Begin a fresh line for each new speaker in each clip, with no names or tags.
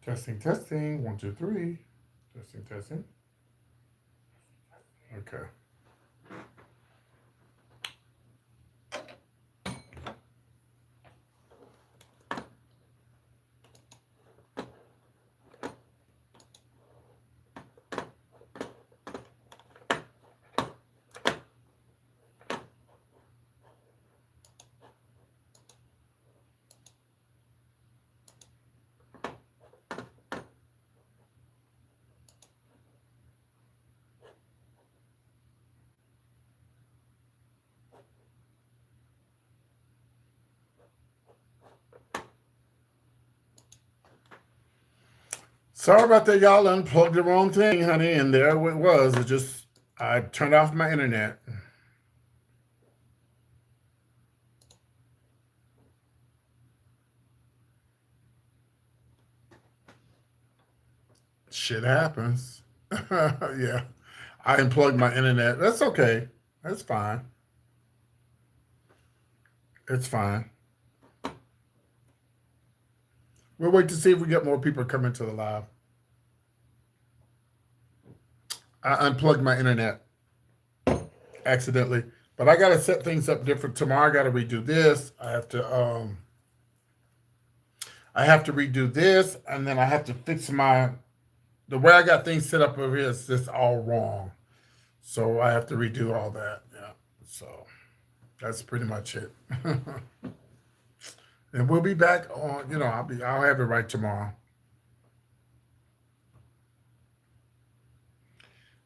Testing, testing. 1, 2, 3. Testing, testing. Okay. Sorry about that, y'all. Unplugged the wrong thing, honey, and there it was. It just I turned off my internet. Shit happens. Yeah. I unplugged my internet. That's okay. That's fine. It's fine. We'll wait to see if we get more people coming to the live. I unplugged my internet accidentally. But I gotta set things up different. Tomorrow I gotta redo this. I have to redo this, and then I have to fix the way I got things set up over here is just all wrong. So I have to redo all that. Yeah. So that's pretty much it. And we'll be back on, I'll have it right tomorrow.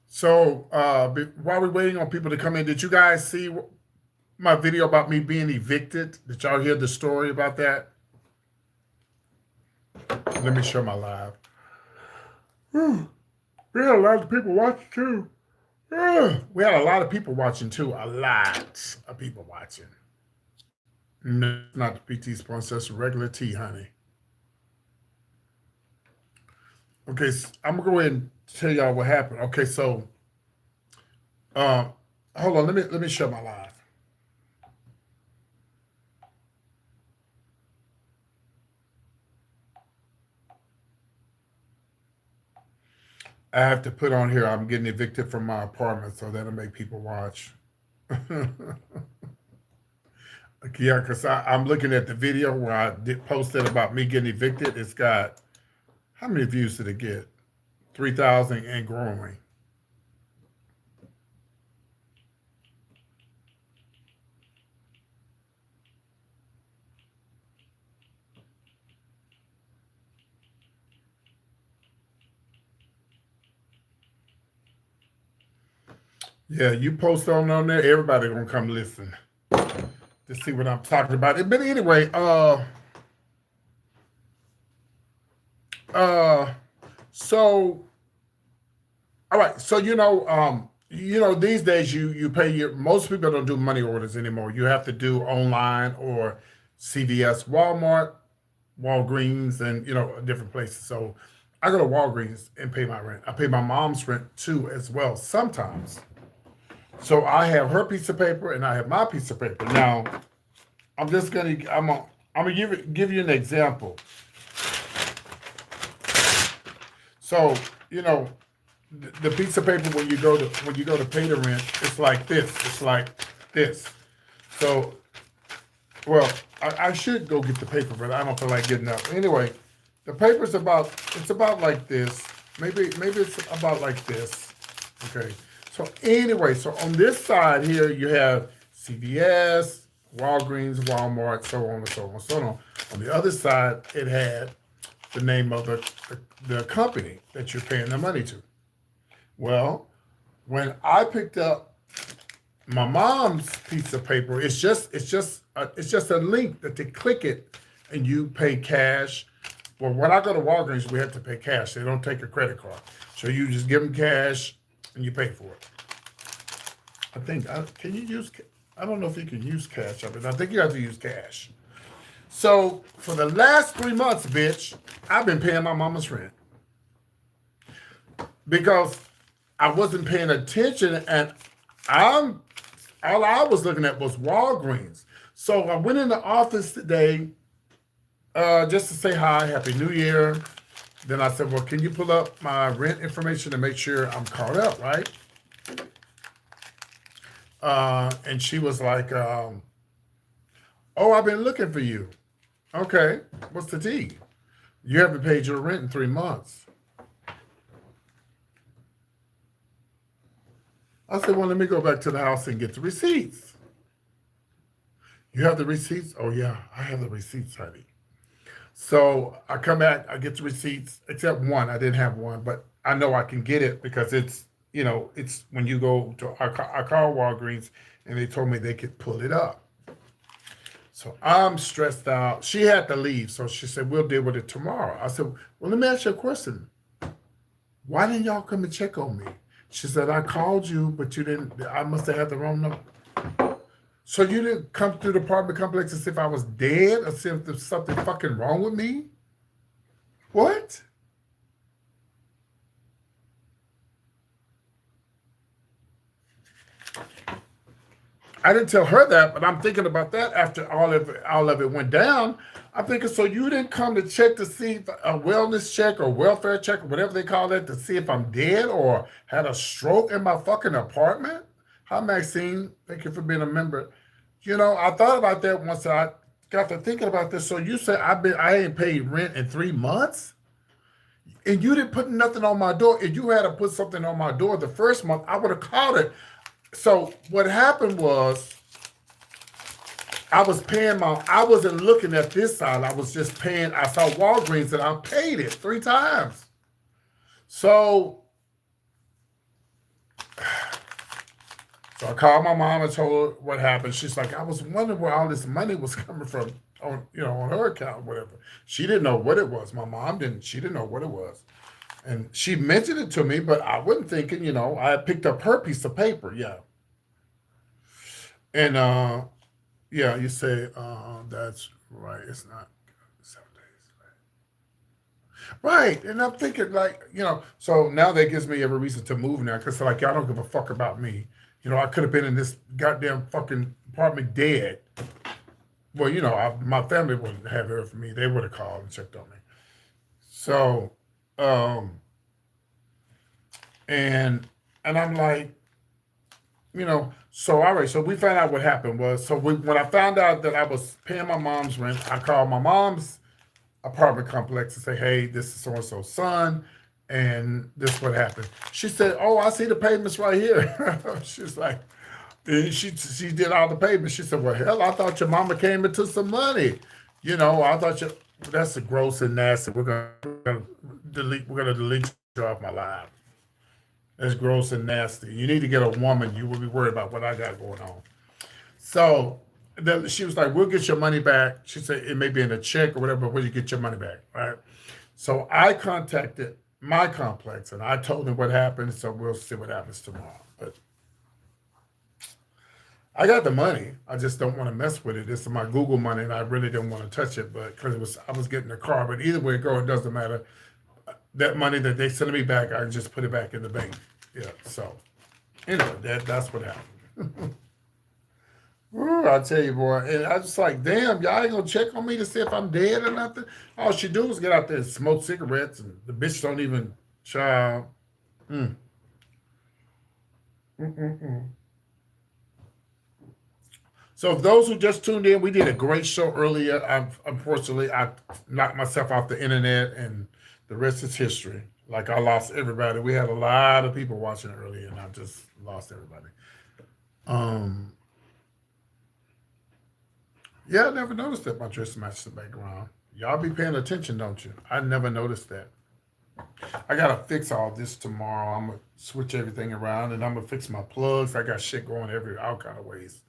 So while we're waiting on people to come in, did you guys see my video about me being evicted? Did y'all hear the story about that? Let me show my live. We had a lot of people watching too. We had a lot of people watching too. A lot of people watching. No, it's not the PT sponsor, it's regular tea, honey. Okay, so I'm gonna go ahead and tell y'all what happened. Okay, so hold on, let me show my live. I have to put on here I'm getting evicted from my apartment, so that'll make people watch. Yeah, because I'm looking at the video where I did posted about me getting evicted. It's got, how many views did it get? 3,000 and growing. Yeah, you post on there, everybody gonna come listen to see what I'm talking about. But anyway, uh, so all right, so these days you pay your most people don't do money orders anymore. You have to do online or CVS, Walmart, Walgreens, and different places. So I go to Walgreens and pay my rent. I pay my mom's rent too as well sometimes. So I have her piece of paper and I have my piece of paper. Now I'm gonna give you an example. So the piece of paper when you go to pay the rent, it's like this. It's like this. So, well, I should go get the paper, but I don't feel like getting up. Anyway, the paper's about like this. Maybe it's about like this. Okay. So anyway, so on this side here you have CVS, Walgreens, Walmart, so on and so on and so on. On the other side, it had the name of the company that you're paying the money to. Well, when I picked up my mom's piece of paper, it's just a link that they click it and you pay cash. Well, when I go to Walgreens, we have to pay cash. They don't take a credit card, so you just give them cash and you pay for it. Can you use? I don't know if you can use cash. I think you have to use cash. So for the last 3 months, bitch, I've been paying my mama's rent because I wasn't paying attention, and all I was looking at was Walgreens. So I went in the office today just to say hi, Happy New Year, Then I said, well, can you pull up my rent information to make sure I'm caught up, right? And she was like, oh, I've been looking for you. Okay, what's the tea? You haven't paid your rent in 3 months. I said, well, let me go back to the house and get the receipts. You have the receipts? Oh, yeah, I have the receipts, honey. So I come back, I get the receipts, except one. I didn't have one, but I know I can get it because it's when you go to I called Walgreens and they told me they could pull it up. So I'm stressed out. She had to leave, so she said, we'll deal with it tomorrow. I said, well, let me ask you a question. Why didn't y'all come and check on me? She said, I called you, but you didn't. I must have had the wrong number. So you didn't come through the apartment complex as if I was dead or as if there's something fucking wrong with me? What? I didn't tell her that, but I'm thinking about that after all of it went down. I'm thinking, so you didn't come to check to see if a wellness check or welfare check or whatever they call it to see if I'm dead or had a stroke in my fucking apartment? Hi, Maxine. Thank you for being a member. I thought about that once I got to thinking about this. So you said I ain't paid rent in 3 months, and you didn't put nothing on my door. If you had to put something on my door the first month, I would have called it. So what happened was I wasn't looking at this side. I was just paying. I saw Walgreens and I paid it 3 times. So I called my mom and told her what happened. She's like, I was wondering where all this money was coming from on her account, or whatever. She didn't know what it was. My mom didn't. She didn't know what it was. And she mentioned it to me, but I wasn't thinking, I had picked up her piece of paper. Yeah. And yeah, you say, that's right. It's not 7 days. Right. And I'm thinking, like, so now that gives me every reason to move now because, like, y'all don't give a fuck about me. I could have been in this goddamn fucking apartment dead. Well, my family wouldn't have heard from me. They would have called and checked on me. So, um, and I'm like, so all right, so we found out what happened was, so when I found out that I was paying my mom's rent, I called my mom's apartment complex and say, hey, this is so and so's son, and this is what happened. She said, oh, I see the payments right here. She's like, she did all the payments. She said, well, hell, I thought your mama came into some money. I thought that's gross and nasty. We're gonna delete you off my live. That's gross and nasty. You need to get a woman. You will be worried about what I got going on. So then she was like, we'll get your money back. She said, it may be in a check or whatever, but will you get your money back? Right. So I contacted my complex and I told them what happened. So we'll see what happens tomorrow. But I got the money. I just don't want to mess with it. This is my Google money and I really didn't want to touch it, but because I was getting the car. But either way it goes, it doesn't matter. That money that they send me back, I can just put it back in the bank. Yeah. So anyway, that's what happened. Ooh, I tell you, boy, and I was like, damn, y'all ain't gonna check on me to see if I'm dead or nothing. All she do is get out there and smoke cigarettes, and the bitch don't even child. Mm, mm. So, if those who just tuned in, we did a great show earlier. Unfortunately, I knocked myself off the internet, and the rest is history. Like I lost everybody. We had a lot of people watching earlier, and I just lost everybody. Um, yeah, I never noticed that my dress matched the background. Y'all be paying attention, don't you? I never noticed that. I gotta fix all this tomorrow. I'm gonna switch everything around, and I'm gonna fix my plugs. I got shit going all kind of ways.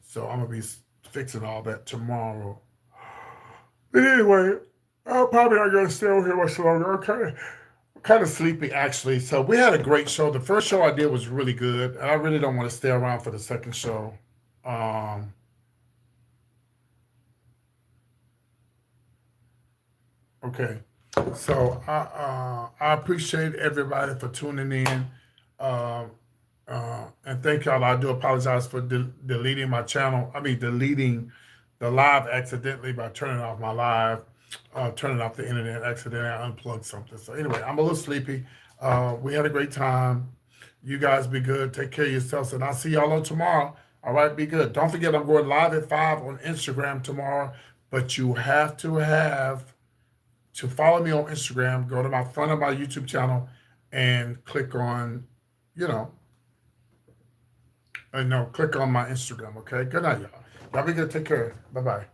So I'm gonna be fixing all that tomorrow. But anyway, I'm probably not gonna stay over here much longer. I'm kind of sleepy actually. So we had a great show. The first show I did was really good. I really don't want to stay around for the second show. Um, okay. So I appreciate everybody for tuning in. Um, and thank y'all. I do apologize for deleting my channel. I mean, deleting the live accidentally by turning off my live. turning off the internet accidentally. I unplugged something. So anyway, I'm a little sleepy. We had a great time. You guys be good. Take care of yourselves, and I'll see y'all on tomorrow. All right, be good. Don't forget, I'm going live at 5 on Instagram tomorrow. But you have to follow me on Instagram. Go to my front of my YouTube channel and click on, you know, click on my Instagram. Okay. Good night, y'all. Y'all be good. Take care. Bye bye.